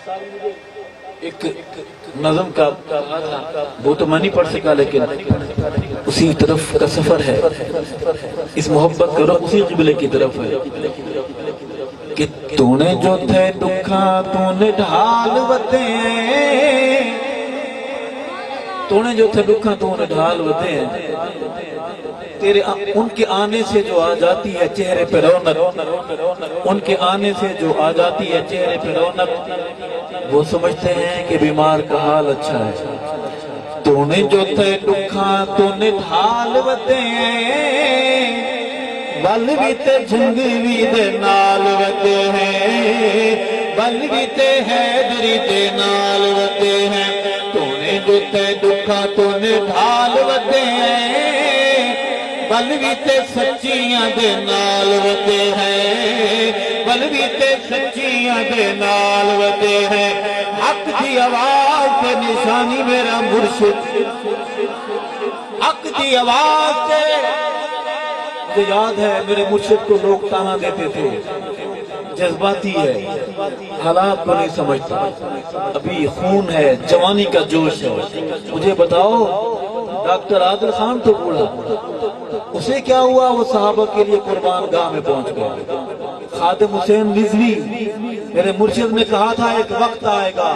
ایک نظم کا وہ تو میں نہیں پڑھ سکا لیکن اسی طرف کا سفر ہے، اس محبت کا رخ اسی قبلے کی طرف ہے کہ تو نے جو تھے دکھاں تو نے ڈھال وتے ہیں، تو نے جو تھے دکھاں تو نے ڈھال وتے ہیں، تیرے ان کے آنے سے جو آ جاتی ہے چہرے پہ رونق، ان کے آنے سے جو آ جاتی ہے چہرے پہ رونق، وہ سمجھتے ہیں کہ بیمار کا حال اچھا ہے۔ تو نے جو تھے دکھاں تو نے ڈھال وتے ہیں، بل بھی تے جھنگوی دے نال وتے ہیں، بل بھی تے حیدری دے نال وتے ہیں، تو نے جو تھے دکھاں تو نے ڈھال وتے ہیں، بل بھی تے سچیاں دے نال وتے ہیں، بل بھی تے سچیاں دے نال وتے ہیں، حق دی آواز تے نشانی میرا مرشد، حق دی آواز تے مجھے یاد ہے میرے مرشد کو لوگ تانا دیتے تھے، جذباتی ہے، حالات کو نہیں سمجھتا، ابھی خون ہے، جوانی کا جوش ہے۔ مجھے بتاؤ ڈاکٹر عادل خان تو بوڑھا، اسے کیا ہوا؟ وہ صحابہ کے لیے قربان گاہ میں پہنچ گیا۔ خادم حسین رضوی میرے مرشد نے کہا تھا ایک وقت آئے گا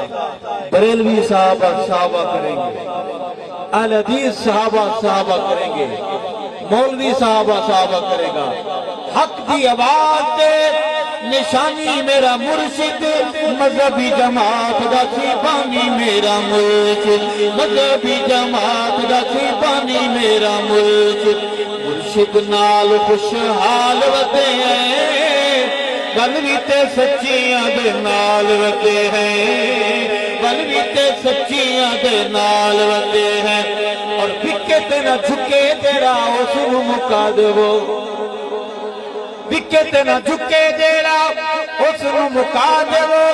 بریلوی صحابہ کریں گے، اہل حدیث صحابہ کریں گے، مولوی صحابہ کرے گا، حق دی آواز دے نشانی میرا مرشد، مذہبی جماعت دا سی بانی میرا مرشد، مذہبی جماعت دا سی بانی میرا مرشد، مرشد نال خوشحال وتے ہیں، بل بھی تے سچیاں دے نال وتے ہیں، بل بھی تے سچیاں دے نال وتے ہیں، اور بکے تے نہ جھکے تیرا اس نو مکا دیو، بکے تے نہ جھکے تیرا اس نو مکا دیو،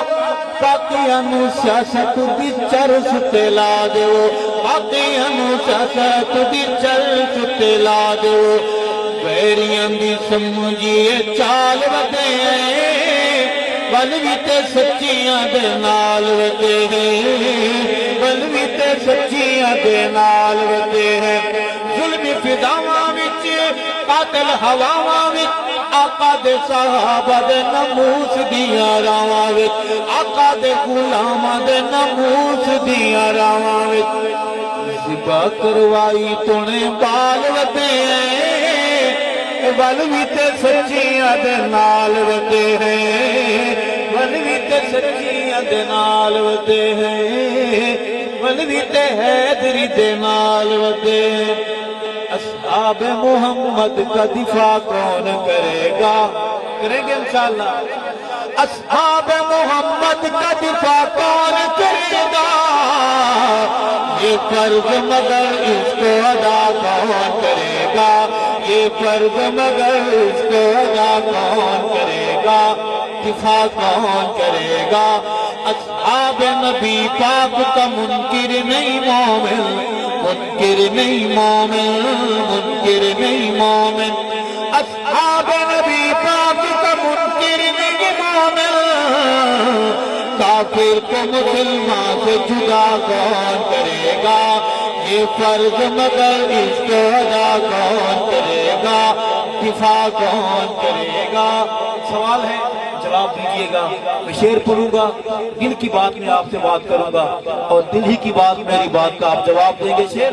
باقیاں نو سیاست دی چرس تے لا دیو، باقیاں نو سیاست دی چرس تے لا دیو، بیریاں دی سمجھیے چال وتے ہیں، بل بھی تے سچیاں دے نال وتے ہیں، بل بھی تے سچیاں دے نال وتے ہیں، ظلمی فضاواں وچ قاتل ہواواں وچ آقا دے صحابہ دے ناموس دیاں راواں وچ، آقا دے غلاماں دے ناموس دیاں راواں وچ، ذبح کروائی تو نے بال وتے ہیں، بل بھی تے سچیاں دے نال وتے ہیں، بل بھی تے سچیاں دے نال وتے ہیں، بل بھی تے حیدری دے نال وتے ہیں۔ اصحاب محمد کا دفاع کون کرے گا؟ کریں گے انشاءاللہ۔ اصحاب محمد کا دفاع کون کرے گا؟ یہ فرض مگر اس کو ادا کون کرے گا؟ یہ فرض مگر اس کو ادا کون کرے گا؟ دفاع کون کرے گا؟ اصحاب نبی پاک کا منکر نہیں مومن، منکر نہیں مومن، منکر نہیں مومن، اصحاب نبی پاک کا منکر نہیں مومن، کافر کو مسلمان سے جدا کون کرے گا؟ یہ فرض مگر اس کو ادا کون کرے گا؟ دفاع کون کرے گا؟ سوال ہے، جواب دیجئے گا۔ میں شعر پڑھوں گا، دل کی بات میں آپ سے بات کروں گا، اور دل ہی کی بات میری بات کا آپ جواب دیں گے۔ شعر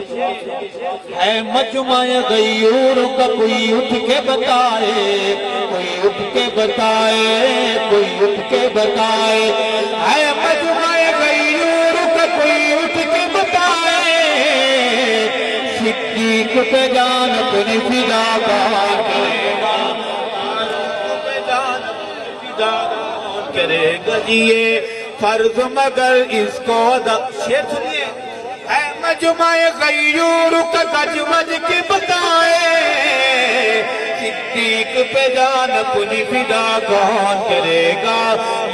ہے مجمع غیور کا کوئی اٹھ کے بتائے، کوئی اٹھ کے بتائے، کوئی اٹھ کے بتائے، ہے مجمع غیور کا کوئی اٹھ کے بتائے، صدیق پہ جان اپنی فدا کون کرے گا؟ کرے گا یہ فرض مگر اس کو ادا۔ شعر سنیے، ہے مجمع غیور کا تجمج کے بتائے، صدیق پہ جان اپنی فدا کون کرے گا؟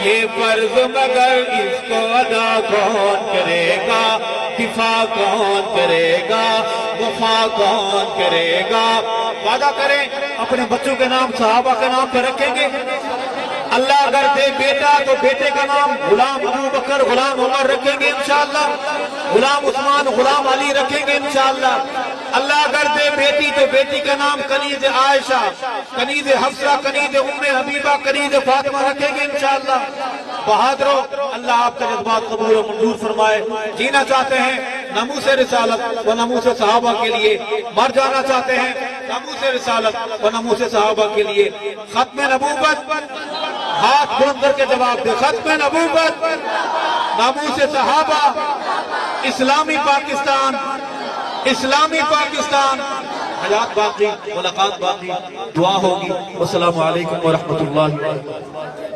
یہ فرض مگر اس کو ادا کون کرے گا؟ دفاع کون کرے گا؟ وفا کون کرے گا؟ وعدہ کریں اپنے بچوں کے نام صحابہ کے نام پہ رکھیں گے، اللہ اگر دے بیٹا تو بیٹے کا نام غلام ابو بکر غلام عمر رکھیں گے انشاءاللہ، غلام عثمان غلام علی رکھیں گے انشاءاللہ۔ اللہ اگر دے بیٹی تو بیٹی کا نام کنیز عائشہ، کنیز حفصہ، کنیز ام حبیبہ، کنیز فاطمہ رکھیں گے انشاءاللہ۔ بہادروں، اللہ آپ کا جذبات قبول و منظور فرمائے۔ جینا چاہتے ہیں ناموس رسالت و ناموس صحابہ کے لیے، مر جانا چاہتے ہیں ناموس رسالت و ناموس صحابہ کے لیے۔ ختم نبوت، ہاتھ بلند کر کے جواب دے، ختم نبوت، ناموس صحابہ، اسلامی پاکستان، اسلامی پاکستان۔ حیات باقی، ملاقات باقی، دعا ہوگی۔ والسلام علیکم ورحمۃ اللہ وبرکاتہ۔